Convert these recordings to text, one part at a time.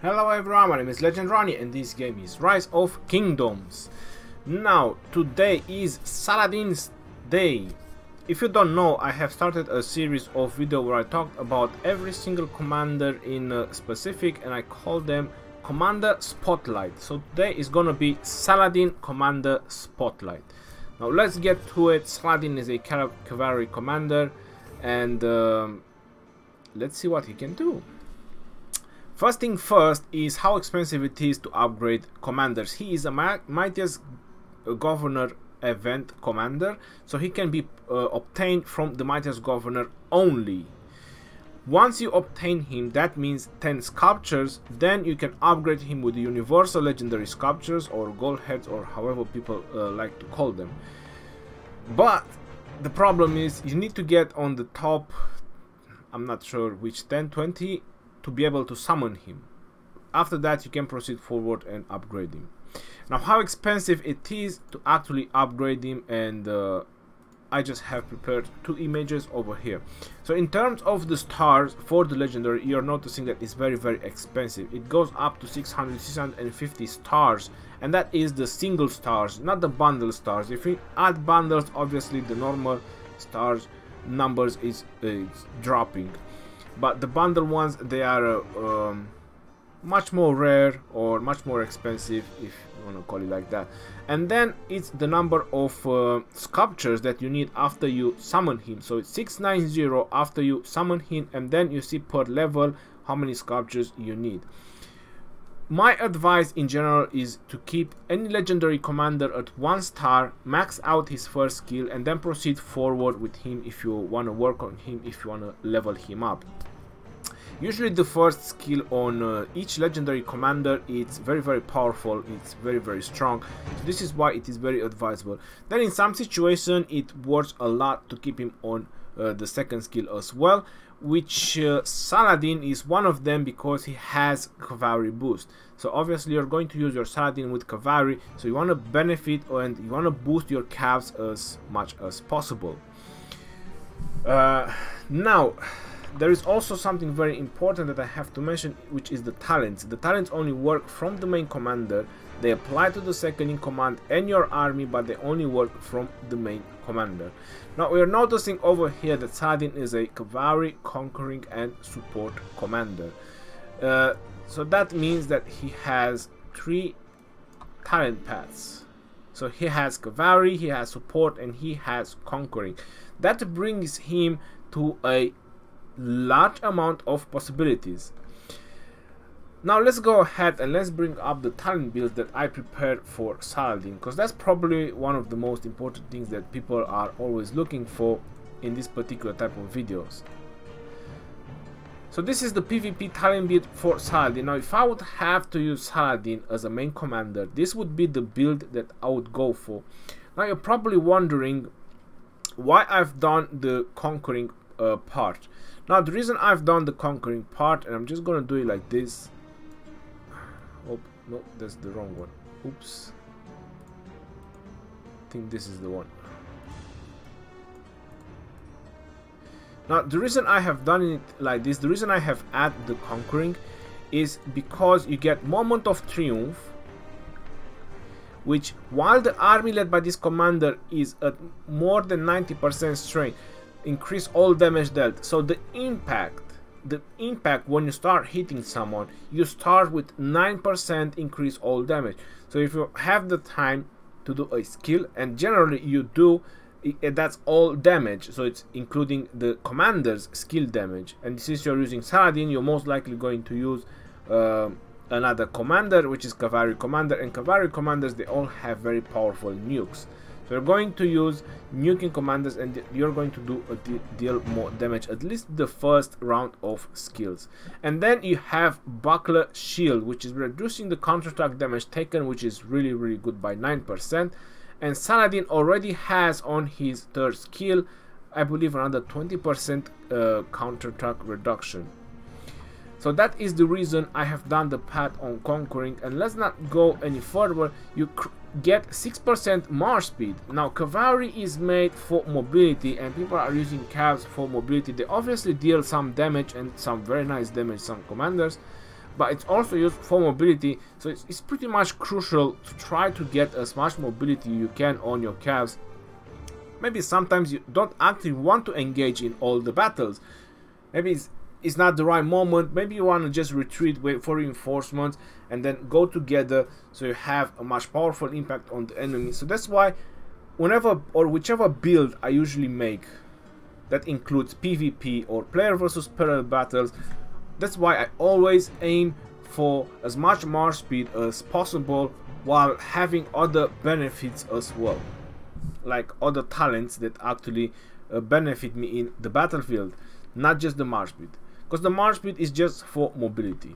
Hello everyone, my name is Legend Ronnie and this game is Rise of Kingdoms. Now, today is Saladin's day. If you don't know, I have started a series of videos where I talked about every single commander in a specific and I call them Commander Spotlight. So today is gonna be Saladin Commander Spotlight. Now let's get to it. Saladin is a cavalry commander and let's see what he can do. First thing first is how expensive it is to upgrade commanders. He is a mightiest governor event commander, so he can be obtained from the mightiest governor only. Once you obtain him, that means 10 sculptures, then you can upgrade him with the universal legendary sculptures or gold heads or however people like to call them. But the problem is you need to get on the top, I'm not sure which, 10, 20 to be able to summon him. After that you can proceed forward and upgrade him. Now how expensive it is to actually upgrade him, and I just have prepared two images over here. So in terms of the stars for the legendary, you're noticing that it's very expensive. It goes up to 650 stars, and that is the single stars, not the bundle stars. If you add bundles, obviously the normal stars numbers is dropping. But the bundle ones, they are much more rare or much more expensive, if you want to call it like that. And then it's the number of sculptures that you need after you summon him. So it's 690 after you summon him, and then you see per level how many sculptures you need. My advice in general is to keep any legendary commander at 1 star, max out his first skill, and then proceed forward with him if you want to work on him, if you want to level him up. Usually the first skill on each legendary commander is very powerful, it's very strong, so this is why it is very advisable. Then in some situation it works a lot to keep him on the second skill as well, which Saladin is one of them because he has cavalry boost. So obviously you're going to use your Saladin with cavalry, so you want to benefit and you want to boost your calves as much as possible. Now there is also something very important that I have to mention, which is the talents. The talents only work from the main commander, they apply to the second in command and your army, but they only work from the main commander. Now we are noticing over here that Saladin is a cavalry, conquering and support commander. So that means that he has 3 talent paths. So he has cavalry, he has support, and he has conquering. That brings him to a large amount of possibilities. Now let's go ahead and let's bring up the talent builds that I prepared for Saladin, because that's probably one of the most important things that people are always looking for in this particular type of videos. So this is the PvP talent build for Saladin. Now if I would have to use Saladin as a main commander, this would be the build that I would go for. Now you're probably wondering why I've done the conquering part. Now the reason I've done the conquering part, and I'm just gonna do it like this. Oh no, that's the wrong one. Oops, I think this is the one. Now the reason I have done it like this, the reason I have added the conquering is because you get moment of triumph, which while the army led by this commander is at more than 90% strength, increase all damage dealt. So the impact when you start hitting someone, you start with 9% increase all damage. So if you have the time to do a skill, and generally you do, that's all damage, so it's including the commander's skill damage. And since you're using Saladin, you're most likely going to use another commander, which is cavalry commander, and cavalry commanders, they all have very powerful nukes. So you're going to use nuking commanders, and you're going to do deal more damage, at least the first round of skills. And then you have buckler shield, which is reducing the counterattack damage taken, which is really good by 9%. And Saladin already has on his third skill, I believe, another 20% counterattack reduction. So that is the reason I have done the path on conquering. And let's not go any further. You get 6% march speed. Now cavalry is made for mobility, and people are using calves for mobility. They obviously deal some damage, and some very nice damage, some commanders, but it's also used for mobility, so it's pretty much crucial to try to get as much mobility you can on your calves. Maybe sometimes you don't actually want to engage in all the battles. Maybe it's not the right moment. Maybe you want to just retreat, wait for reinforcements, and then go together so you have a much powerful impact on the enemy. So that's why whenever or whichever build I usually make that includes PvP or player versus parallel battles, that's why I always aim for as much march speed as possible while having other benefits as well, like other talents that actually benefit me in the battlefield, not just the march speed, because the march speed is just for mobility.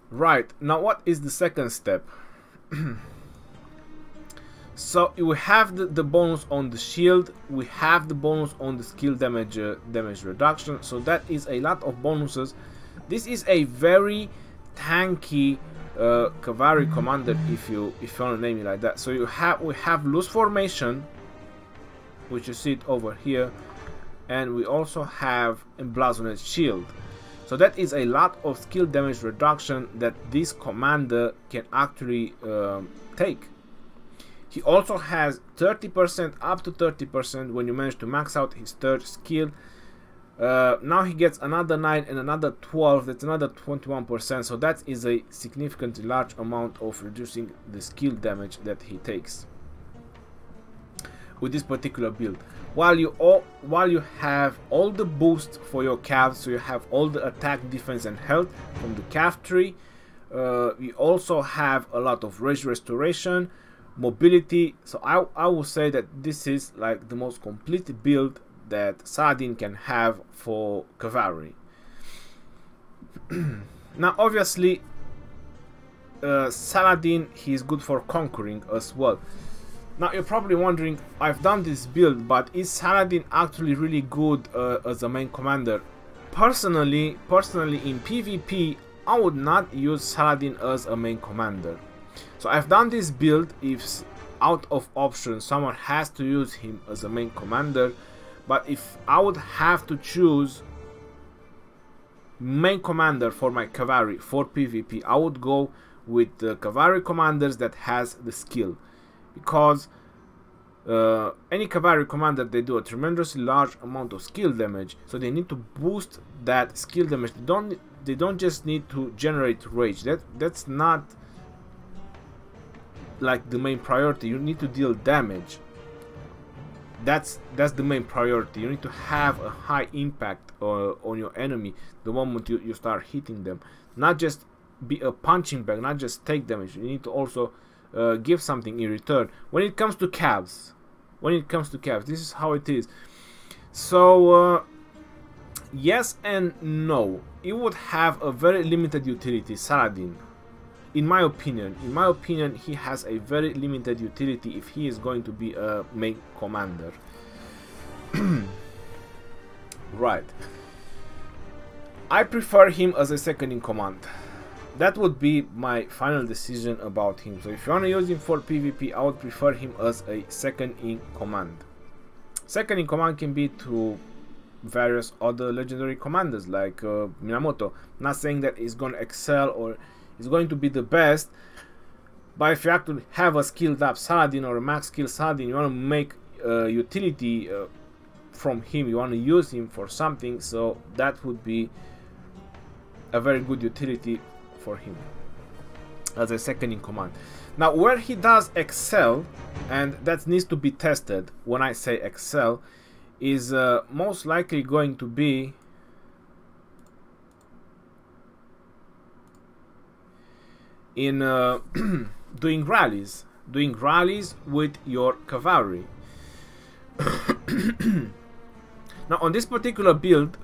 Right, now what is the second step? So we have the bonus on the shield, we have the bonus on the skill damage reduction, so that is a lot of bonuses. This is a very tanky cavalry commander, if you want to name it like that. So we have loose formation, which you see it over here, and we also have emblazoned shield. So that is a lot of skill damage reduction that this commander can actually take. He also has 30%, up to 30% when you manage to max out his third skill. Now he gets another 9 and another 12, that's another 21%, so that is a significantly large amount of reducing the skill damage that he takes with this particular build. While you have all the boost for your calves, so you have all the attack, defense and health from the calf tree, you also have a lot of rage restoration, mobility. So I will say that this is like the most complete build that Saladin can have for cavalry. Now obviously Saladin, he is good for conquering as well. Now you're probably wondering, I've done this build, but is Saladin actually really good as a main commander? Personally in PvP I would not use Saladin as a main commander. So I've done this build if out of options someone has to use him as a main commander, but if I would have to choose main commander for my cavalry for PvP, I would go with the cavalry commanders that has the skill, because any cavalry commander, they do a tremendously large amount of skill damage, so they need to boost that skill damage. They don't just need to generate rage. That's not like the main priority. You need to deal damage. That's the main priority. You need to have a high impact on your enemy the moment you start hitting them, not just be a punching bag, not just take damage. You need to also give something in return. When it comes to calves, this is how it is. So yes and no. It would have a very limited utility, Saladin. In my opinion, he has a very limited utility if he is going to be a main commander. Right. I prefer him as a second in command. That would be my final decision about him. So if you want to use him for PvP, I would prefer him as a second in command. Second in command can be to various other legendary commanders like Minamoto. Not saying that he's going to excel or is going to be the best, but if you actually have a skilled up Saladin or a max skill Saladin, you want to make utility from him, you want to use him for something, so that would be a very good utility for him as a second in command. Now where he does excel, and that needs to be tested when I say excel, is most likely going to be in doing rallies with your cavalry. Now on this particular build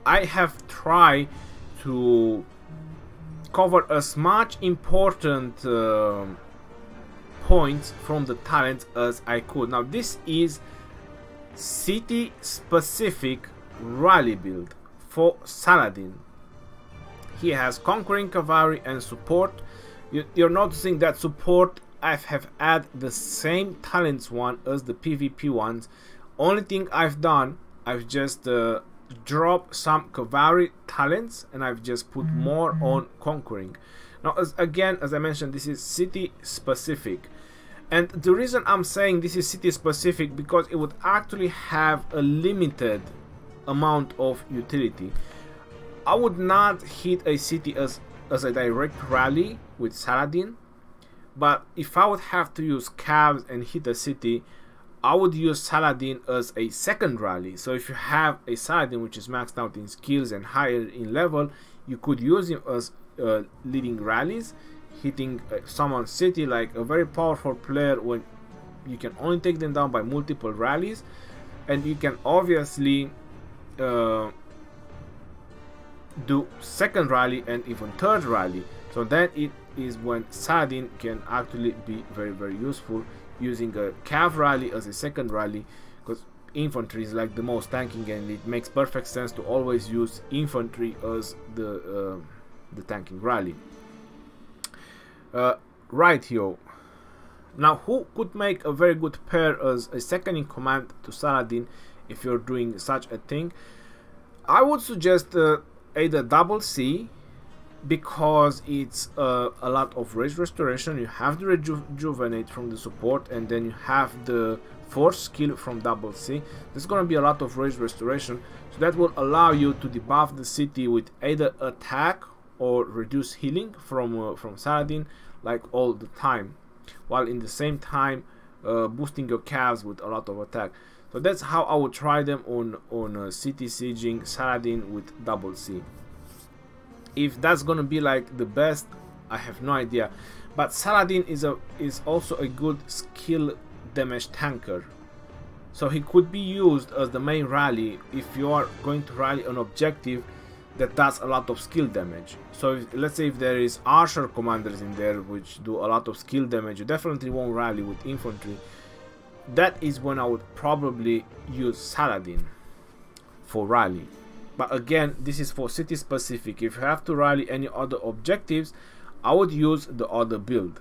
I have tried to cover as much important points from the talents as I could. Now this is city specific rally build for Saladin. He has conquering cavalry and support. You're noticing that support I have added the same talents one as the PvP ones. Only thing I've done, I've just drop some cavalry talents, and I've just put more on conquering. Now, again, as I mentioned, this is city specific. And the reason I'm saying this is city specific, because it would actually have a limited amount of utility. I would not hit a city as a direct rally with Saladin, but if I would have to use cabs and hit a city, I would use Saladin as a second rally. So if you have a Saladin which is maxed out in skills and higher in level, you could use him as leading rallies, hitting someone's city, like a very powerful player when you can only take them down by multiple rallies. And you can obviously do second rally and even third rally. So then it is when Saladin can actually be very, very useful, using a cav rally as a second rally, because infantry is like the most tanking, and it makes perfect sense to always use infantry as the tanking rally. Right here. Now, who could make a very good pair as a second in command to Saladin if you're doing such a thing? I would suggest either double C, because it's a lot of rage restoration. You have the rejuvenate from the support, and then you have the force skill from double C. There's gonna be a lot of rage restoration, so that will allow you to debuff the city with either attack or reduce healing from Saladin, like all the time, while in the same time boosting your calves with a lot of attack. So that's how I would try them on city sieging Saladin with double C. If that's gonna be like the best, I have no idea. But Saladin is also a good skill damage tanker, so he could be used as the main rally if you are going to rally an objective that does a lot of skill damage. So let's say if there is archer commanders in there which do a lot of skill damage, you definitely won't rally with infantry. That is when I would probably use Saladin for rally. But again, this is for city specific. If you have to rally any other objectives, I would use the other build.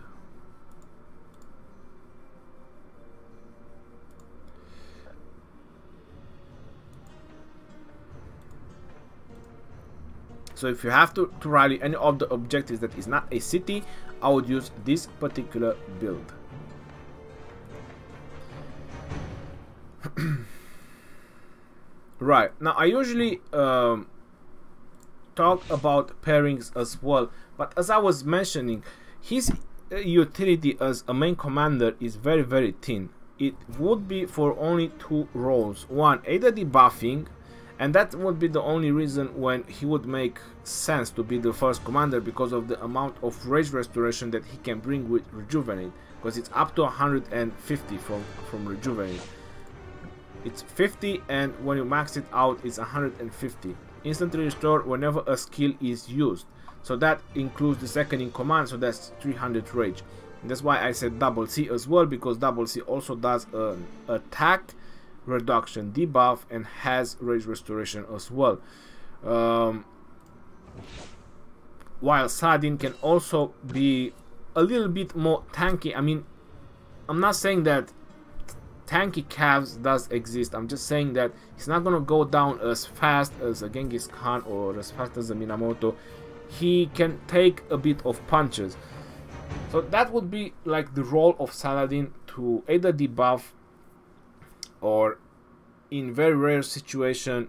So if you have to rally any of the objectives that is not a city, I would use this particular build. Right, now I usually talk about pairings as well, but as I was mentioning, his utility as a main commander is very, very thin. It would be for only two roles. One, either debuffing, and that would be the only reason when he would make sense to be the first commander, because of the amount of rage restoration that he can bring with rejuvenate, because it's up to 150 from rejuvenate. It's 50, and when you max it out, it's 150. Instantly restore whenever a skill is used. So that includes the second in command, so that's 300 rage. And that's why I said double C as well, because double C also does an attack reduction debuff and has rage restoration as well. While Saladin can also be a little bit more tanky. I mean, I'm not saying that tanky calves does exist. I'm just saying that he's not gonna go down as fast as a Genghis Khan or as fast as a Minamoto. He can take a bit of punches. So that would be like the role of Saladin, to either debuff or in very rare situation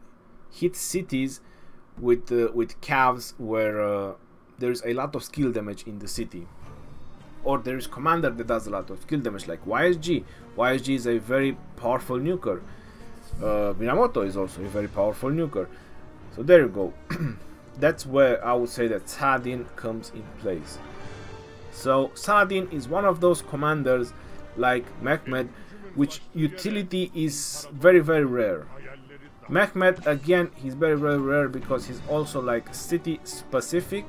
hit cities with calves where there's a lot of skill damage in the city. Or there is commander that does a lot of skill damage, like YSG. YSG is a very powerful nuker. Minamoto is also a very powerful nuker. So there you go. That's where I would say that Saladin comes in place. So Saladin is one of those commanders like Mehmed, which utility is very, very rare. Mehmed, again, he's very, very rare because he's also like city specific.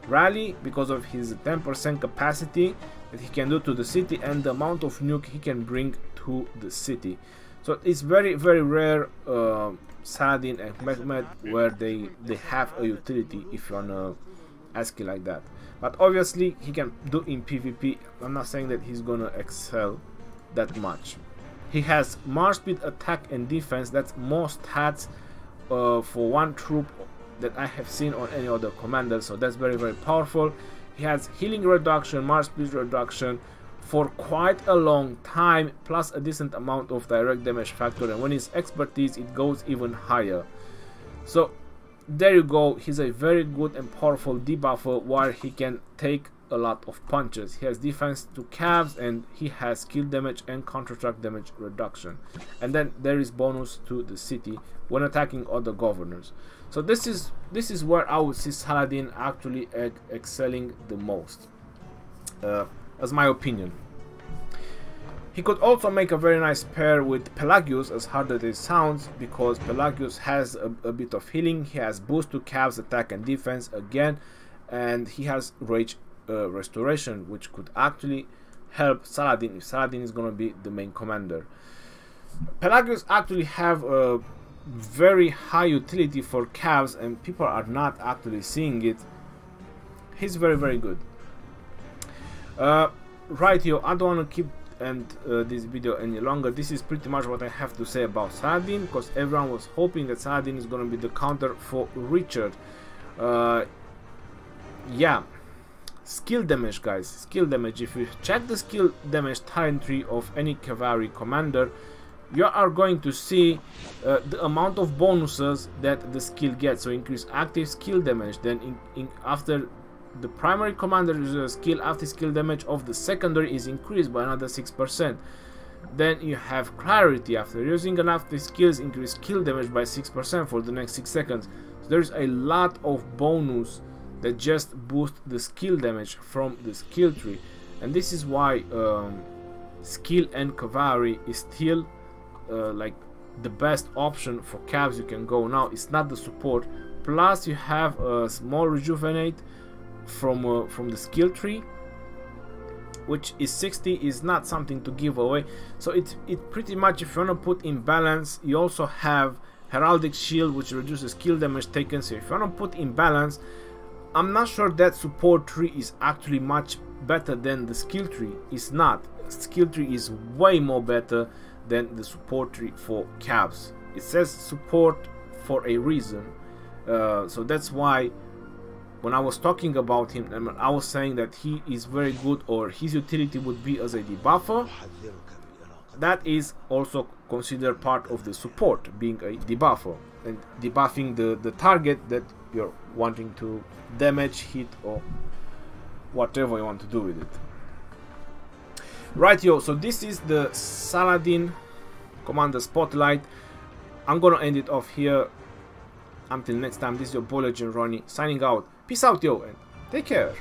Rally, because of his 10% capacity that he can do to the city and the amount of nuke he can bring to the city. So it's very, very rare, Saladin and Mehmed, where they have a utility, if you wanna ask it like that. But obviously he can do in PvP. I'm not saying that he's gonna excel that much. He has march speed, attack and defense. That's more stats for one troop that I have seen on any other commander, so that's very, very powerful. He has healing reduction, march speed reduction for quite a long time, plus a decent amount of direct damage factor, and when his expertise it goes even higher. So there you go, he's a very good and powerful debuffer where he can take a lot of punches. He has defense to calves, and he has skill damage and counter-attack damage reduction, and then there is bonus to the city when attacking other governors. So this is where I would see Saladin actually excelling the most, as my opinion. He could also make a very nice pair with Pelagius, as hard as it sounds, because Pelagius has a bit of healing, he has boost to calves attack and defense again, and he has rage restoration, which could actually help Saladin if Saladin is going to be the main commander. Pelagius actually have a very high utility for calves, and people are not actually seeing it. He's very, very good. Right here, I don't want to keep this video any longer. This is pretty much what I have to say about Saladin, because everyone was hoping that Saladin is going to be the counter for Richard. Yeah, skill damage, guys, skill damage. If you check the skill damage talent tree of any cavalry commander, you are going to see the amount of bonuses that the skill gets. So increase active skill damage, then after the primary commander uses a skill, after skill damage of the secondary is increased by another 6%. Then you have clarity, after using an active skills, increase skill damage by 6% for the next 6 seconds. So there's a lot of bonus that just boost the skill damage from the skill tree, and this is why skill and cavalry is still like the best option for calves you can go now. It's not the support, plus you have a small rejuvenate from the skill tree, which is 60, is not something to give away. So it pretty much, if you want to put in balance, you also have heraldic shield, which reduces skill damage taken. So if you want to put in balance, I'm not sure that support tree is actually much better than the skill tree. It's not. Skill tree is way more better than the support tree for calves. It says support for a reason, so that's why when I was talking about him, I was saying that he is very good, or his utility would be as a debuffer. That is also considered part of the support, being a debuffer and debuffing the target that you're wanting to damage, hit, or whatever you want to do with it. Right, yo, so this is the Saladin Commander Spotlight. I'm gonna end it off here. Until next time, this is your boy Legend Ronnie signing out. Peace out, yo, and take care.